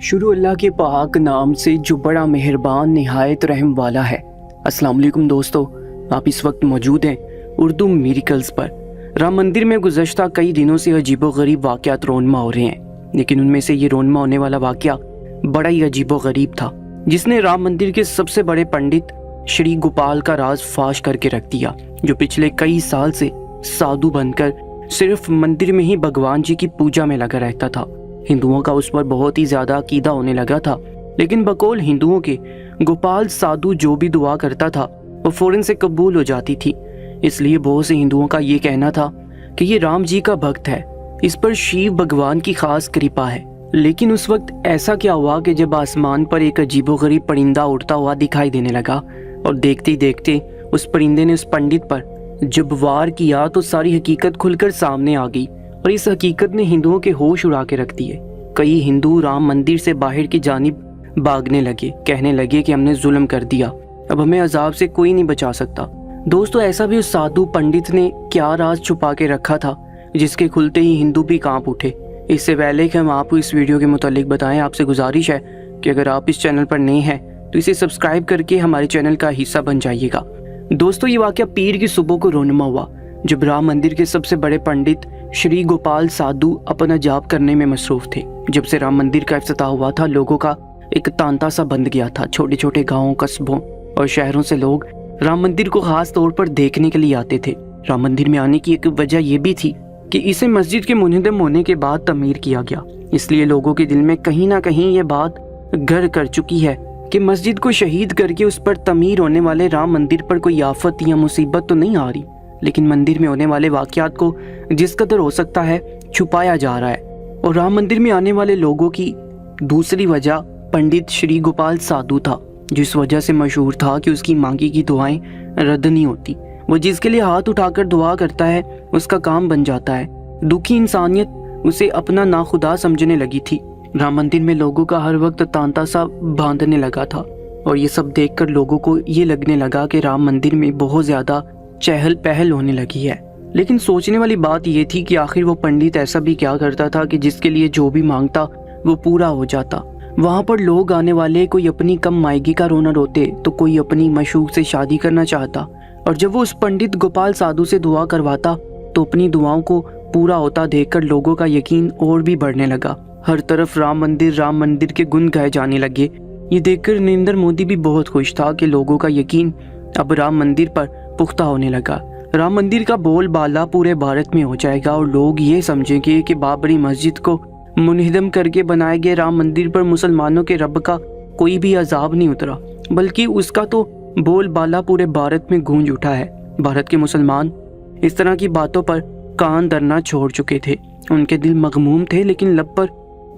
शुरू अल्लाह के पाक नाम से जो बड़ा मेहरबान निहायत रहम वाला है। अस्सलाम वालेकुम दोस्तों, आप इस वक्त मौजूद हैं उर्दू मिरेकल्स पर। राम मंदिर में गुज़श्ता कई दिनों से अजीबोगरीब वाक़यात रोनमा हो रहे हैं, लेकिन उनमें से ये रोनमा होने वाला वाक़या बड़ा ही अजीबोगरीब था, जिसने राम मंदिर के सबसे बड़े पंडित श्री गोपाल का राज फाश करके रख दिया, जो पिछले कई साल से साधु बनकर सिर्फ मंदिर में ही भगवान जी की पूजा में लगा रहता था। हिंदुओं का उस पर बहुत ही ज्यादा अकीदा होने लगा था, लेकिन बकौल हिंदुओं के गोपाल साधु जो भी दुआ करता था वो फौरन से कबूल हो जाती थी। इसलिए बहुत से हिंदुओं का ये कहना था कि ये राम जी का भक्त है, इस पर शिव भगवान की खास कृपा है। लेकिन उस वक्त ऐसा क्या हुआ कि जब आसमान पर एक अजीबोगरीब परिंदा उड़ता हुआ दिखाई देने लगा और देखते ही देखते उस परिंदे ने उस पंडित पर जब वार किया तो सारी हकीकत खुलकर सामने आ गई और इस हकीकत ने हिंदुओं के होश उड़ा के रख दिए। कई हिंदू राम मंदिर से बाहर की जानिब भागने लगे, कहने लगे कि हमने जुल्म कर दिया, अब हमें अजाब से कोई नहीं बचा सकता। दोस्तों, ऐसा भी उस साधु पंडित ने क्या राज छुपा के रखा था जिसके खुलते ही हिंदू भी कांप उठे। इससे पहले कि हम आपको इस वीडियो के मुतालिक बताएं, आपसे गुजारिश है कि अगर आप इस चैनल पर नए हैं तो इसे सब्सक्राइब करके हमारे चैनल का हिस्सा बन जाइएगा। दोस्तों, ये वाकया पीर की सुबह को रोनमा हुआ जब राम मंदिर के सबसे बड़े पंडित श्री गोपाल साधु अपना जाप करने में मसरूफ थे। जब से राम मंदिर का इफ्तिताह हुआ था, लोगों का एक तांता सा बंध गया था। छोटे छोटे गांवों, कस्बों और शहरों से लोग राम मंदिर को खास तौर पर देखने के लिए आते थे। राम मंदिर में आने की एक वजह यह भी थी कि इसे मस्जिद के मुनहदम होने के बाद तमीर किया गया, इसलिए लोगों के दिल में कहीं ना कहीं ये बात घर कर चुकी है कि मस्जिद को शहीद करके उस पर तमीर होने वाले राम मंदिर पर कोई आफत या मुसीबत तो नहीं आ रही, लेकिन मंदिर में होने वाले वाकयात को जिस कदर हो सकता है छुपाया जा रहा है। और राम मंदिर में आने वाले लोगों की दूसरी वजह पंडित श्री गोपाल साधु था, जिस वजह से मशहूर था कि उसकी मांगी की दुआएं रद्द नहीं होती। वो जिसके लिए हाथ उठाकर दुआ करता है उसका काम बन जाता है। दुखी इंसानियत उसे अपना नाखुदा समझने लगी थी। राम मंदिर में लोगों का हर वक्त तांता सा बांधने लगा था और ये सब देखकर लोगों को ये लगने लगा कि राम मंदिर में बहुत ज्यादा चहल पहल होने लगी है। लेकिन सोचने वाली बात यह थी कि आखिर वो पंडित ऐसा भी क्या करता था कि जिसके लिए जो भी मांगता वो पूरा हो जाता। वहां पर लोग आने वाले कोई अपनी कम मायगी का रोना रोते तो कोई अपनी मशूक से शादी करना चाहता, और जब वो उस पंडित गोपाल साधु से दुआ करवाता तो अपनी दुआओं को पूरा होता देखकर लोगों का यकीन और भी बढ़ने लगा। हर तरफ राम मंदिर के गुण गाए जाने लगे। ये देखकर नरेंद्र मोदी भी बहुत खुश था कि लोगों का यकीन अब राम मंदिर पर पुख्ता होने लगा। राम मंदिर का बोलबाला पूरे भारत में हो जाएगा और लोग ये समझेंगे कि बाबरी मस्जिद को मुनहदम करके बनाए गए राम मंदिर पर मुसलमानों के रब का कोई भी अजाब नहीं उतरा, बल्कि उसका तो बोलबाला पूरे भारत में गूंज उठा है। भारत के मुसलमान इस तरह की बातों पर कान धरना छोड़ चुके थे। उनके दिल मगमूम थे, लेकिन लब पर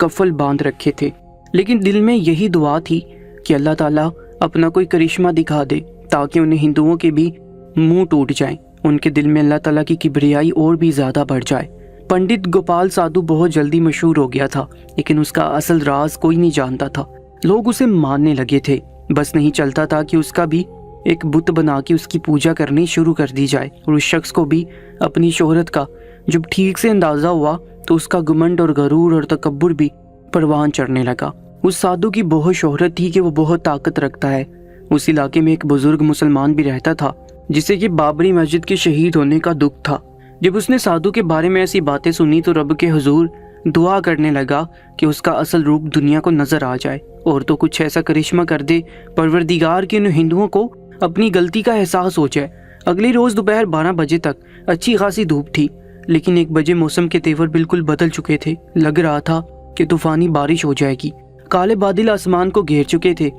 कफल बांध रखे थे। लेकिन दिल में यही दुआ थी कि अल्लाह ताला अपना कोई करिश्मा दिखा दे ताकि उन्हें हिंदुओं के भी मुंह टूट जाएं। उनके दिल में अल्लाह ताला की किबरियाई और भी ज्यादा बढ़ जाए। पंडित गोपाल साधु बहुत जल्दी मशहूर हो गया था, लेकिन उसका असल राज कोई नहीं जानता था। लोग उसे मानने लगे थे, बस नहीं चलता था कि उसका भी एक बुत बना के उसकी पूजा करनी शुरू कर दी जाए। और उस शख्स को भी अपनी शोहरत का जब ठीक से अंदाजा हुआ तो उसका घमंड और गरूर और तकब्बुर भी परवान चढ़ने लगा। उस साधु की बहुत शोहरत थी कि वो बहुत ताकत रखता है। उस इलाके में एक बुजुर्ग मुसलमान भी रहता था जिसे कि बाबरी मस्जिद के शहीद होने का दुख था। जब उसने साधु के बारे में ऐसी बातें सुनी तो रब के हुजूर दुआ करने लगा कि उसका असल रूप दुनिया को नजर आ जाए और तो कुछ ऐसा करिश्मा कर दे परवरदिगार कि उन हिंदुओं को अपनी गलती का एहसास हो जाए। अगले रोज दोपहर 12 बजे तक अच्छी खासी धूप थी, लेकिन 1 बजे मौसम के तेवर बिल्कुल बदल चुके थे। लग रहा था कि तूफानी बारिश हो जाएगी। काले बादल आसमान को घेर चुके थे।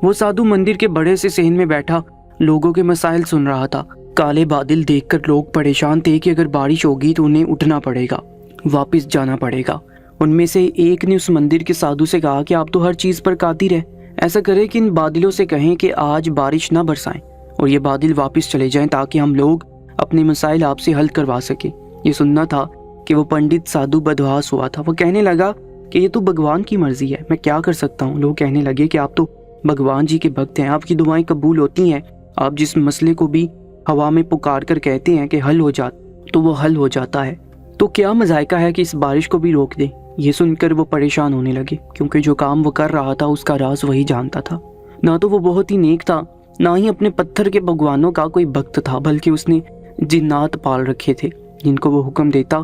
वो साधु मंदिर के बड़े से सहन में बैठा लोगों के मसाइल सुन रहा था। काले बादल देखकर लोग परेशान थे कि अगर बारिश होगी तो उन्हें उठना पड़ेगा, वापस जाना पड़ेगा। उनमें से एक ने उस मंदिर के साधु से कहा कि आप तो हर चीज पर कादिर है, ऐसा करें कि इन बादलों से कहें कि आज बारिश ना बरसाएं और ये बादल वापस चले जाएं ताकि हम लोग अपने मसाइल आपसे हल करवा सके। ये सुनना था कि वो पंडित साधु बदवास हुआ था। वो कहने लगा कि ये तो भगवान की मर्जी है, मैं क्या कर सकता हूँ। लोग कहने लगे कि आप तो भगवान जी के भक्त हैं, आपकी दुआएं कबूल होती हैं, आप जिस मसले को भी हवा में पुकार कर कहते हैं कि हल हो जा तो वो हल हो जाता है। तो क्या मजायका है कि इस बारिश को भी रोक दें। ये सुनकर वो परेशान होने लगे, क्योंकि जो काम वो कर रहा था उसका राज वही जानता था। ना तो वो बहुत ही नेक था, ना ही अपने पत्थर के भगवानों का कोई भक्त था, बल्कि उसने जिन्नात पाल रखे थे जिनको वो हुक्म देता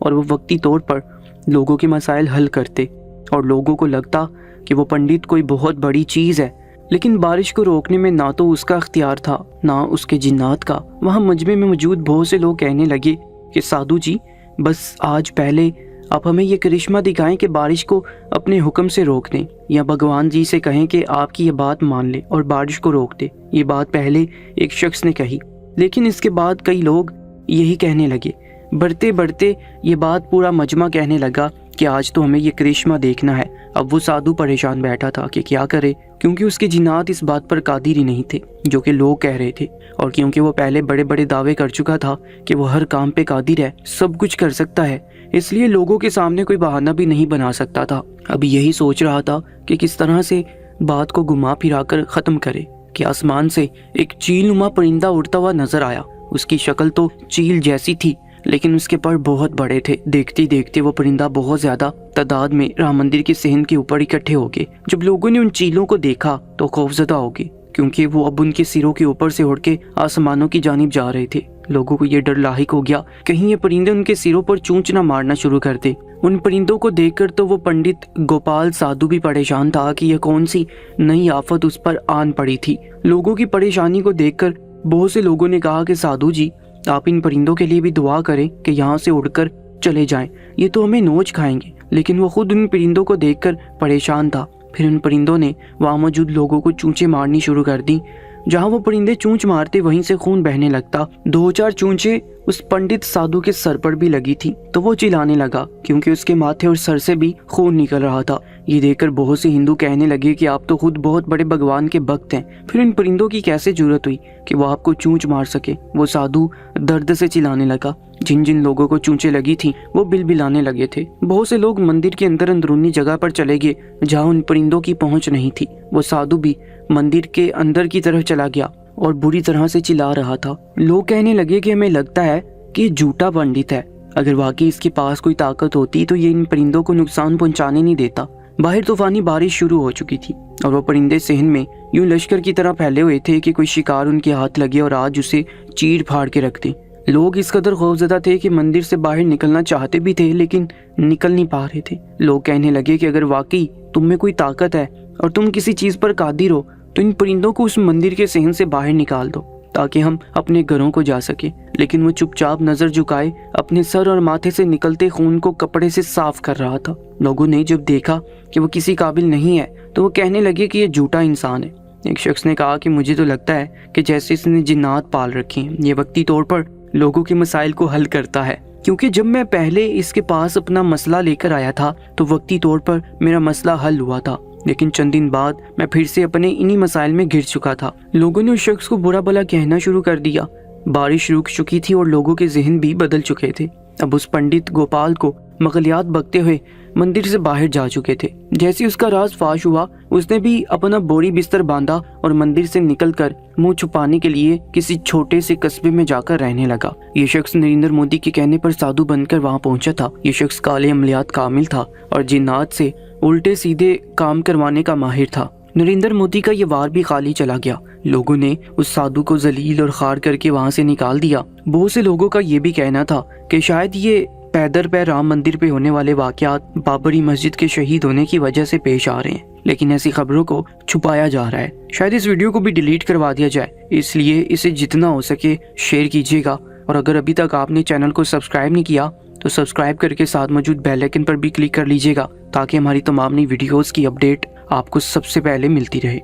और वो वक्ती तौर पर लोगों के मसाइल हल करते और लोगों को लगता कि वो पंडित कोई बहुत बड़ी चीज़ है। लेकिन बारिश को रोकने में ना तो उसका अख्तियार था ना उसके जिन्नात का। वहाँ मजमे में मौजूद बहुत से लोग कहने लगे कि साधु जी, बस आज पहले आप हमें ये करिश्मा दिखाएं कि बारिश को अपने हुक्म से रोक दें, या भगवान जी से कहें कि आपकी ये बात मान ले और बारिश को रोक दे। ये बात पहले एक शख्स ने कही, लेकिन इसके बाद कई लोग यही कहने लगे। बढ़ते बढ़ते ये बात पूरा मजमा कहने लगा कि आज तो हमें ये करिश्मा देखना है। अब वो साधु परेशान बैठा था कि क्या करे, क्योंकि उसके जिन्नात इस बात पर कादिर ही नहीं थे जो कि लोग कह रहे थे, और क्योंकि वो पहले बड़े बड़े दावे कर चुका था कि वो हर काम पे कादिर है, सब कुछ कर सकता है, इसलिए लोगों के सामने कोई बहाना भी नहीं बना सकता था। अभी यही सोच रहा था कि किस तरह से बात को घुमा फिरा कर ख़त्म करे कि आसमान से एक चीलनुमा परिंदा उड़ता हुआ नजर आया। उसकी शक्ल तो चील जैसी थी, लेकिन उसके पर बहुत बड़े थे। देखते देखते वो परिंदा बहुत ज्यादा तादाद में राम मंदिर के सहन के ऊपर इकट्ठे हो गए। जब लोगों ने उन चीलों को देखा तो खौफजदा हो गए, क्योंकि वो अब उनके सिरों के ऊपर से उड़ के आसमानों की जानिब जा रहे थे। लोगों को ये डर लाहिक हो गया, कहीं ये परिंदे उनके सिरों पर चूंच न मारना शुरू कर दे। उन परिंदों को देखकर तो वो पंडित गोपाल साधु भी परेशान था कि यह कौन सी नई आफत उस पर आन पड़ी थी। लोगों की परेशानी को देखकर बहुत से लोगों ने कहा कि साधु जी, आप इन परिंदों के लिए भी दुआ करें कि यहाँ से उड़कर चले जाएं, ये तो हमें नोच खाएंगे। लेकिन वो खुद उन परिंदों को देखकर परेशान था। फिर उन परिंदों ने वहाँ मौजूद लोगों को चूंचे मारनी शुरू कर दी। जहाँ वो परिंदे चूंच मारते वहीं से खून बहने लगता। 2-4 चूंचे उस पंडित साधु के सर पर भी लगी थी, तो वो चिल्लाने लगा, क्योंकि उसके माथे और सर से भी खून निकल रहा था। ये देखकर बहुत से हिंदू कहने लगे कि आप तो खुद बहुत बड़े भगवान के भक्त हैं, फिर इन परिंदों की कैसे जरूरत हुई कि वो आपको चूंच मार सके। वो साधु दर्द से चिल्लाने लगा। जिन जिन लोगों को चूंचे लगी थी वो बिलबिलाने लगे थे। बहुत से लोग मंदिर के अंदर अंदरूनी जगह पर चले गए जहाँ उन परिंदों की पहुंच नहीं थी। वो साधु भी मंदिर के अंदर की तरफ चला गया और बुरी तरह से चिल्ला रहा था। लोग कहने लगे कि हमें लगता है कि ये झूठा पंडित है, अगर वाकई इसके पास कोई ताकत होती तो ये इन परिंदों को नुकसान पहुंचाने नहीं देता। बाहर तूफानी बारिश शुरू हो चुकी थी और वो परिंदे सहन में यूं लश्कर की तरह फैले हुए थे कि कोई शिकार उनके हाथ लगे और आज उसे चीर फाड़ के रख दे। लोग इस कदर खौफजदा थे कि मंदिर से बाहर निकलना चाहते भी थे, लेकिन निकल नहीं पा रहे थे। लोग कहने लगे कि अगर वाकई तुम में कोई ताकत है और तुम किसी चीज पर कादिर हो तो इन परिंदों को उस मंदिर के सहन से बाहर निकाल दो ताकि हम अपने घरों को जा सके। लेकिन वो चुपचाप नजर झुकाए अपने सर और माथे से निकलते खून को कपड़े से साफ कर रहा था। लोगों ने जब देखा कि वो किसी काबिल नहीं है तो वो कहने लगे कि ये झूठा इंसान है। एक शख्स ने कहा कि मुझे तो लगता है कि जैसे इसने जिन्नात पाल रखी हैं, ये वक्ती तौर पर लोगों के मसाइल को हल करता है, क्योंकि जब मैं पहले इसके पास अपना मसला लेकर आया था तो वक्ती तौर पर मेरा मसला हल हुआ था, लेकिन चंद दिन बाद मैं फिर से अपने इन्हीं मसाइल में घिर चुका था। लोगों ने उस शख्स को बुरा भला कहना शुरू कर दिया। बारिश रुक चुकी थी और लोगों के जहन भी बदल चुके थे। अब उस पंडित गोपाल को मगलियात बकते हुए मंदिर से बाहर जा चुके थे। जैसे उसका राज फाश हुआ, उसने भी अपना बोरी बिस्तर बांधा और मंदिर से निकलकर मुंह छुपाने के लिए किसी छोटे से कस्बे में जाकर रहने लगा। ये शख्स नरेंद्र मोदी के कहने पर साधु बनकर वहां पहुंचा था। ये शख्स काले अमलियात कामिल था और जिन्नात से उल्टे सीधे काम करवाने का माहिर था। नरेंद्र मोदी का ये वार भी खाली चला गया। लोगों ने उस साधु को जलील और खार करके वहां से निकाल दिया। बहुत से लोगों का ये भी कहना था कि शायद ये पैदर पे राम मंदिर पे होने वाले वाकयात बाबरी मस्जिद के शहीद होने की वजह से पेश आ रहे हैं, लेकिन ऐसी खबरों को छुपाया जा रहा है। शायद इस वीडियो को भी डिलीट करवा दिया जाए, इसलिए इसे जितना हो सके शेयर कीजिएगा। और अगर अभी तक आपने चैनल को सब्सक्राइब नहीं किया तो सब्सक्राइब करके साथ मौजूद बेल आइकन पर भी क्लिक कर लीजिएगा, ताकि हमारी तमाम नई वीडियोस की अपडेट आपको सबसे पहले मिलती रहे।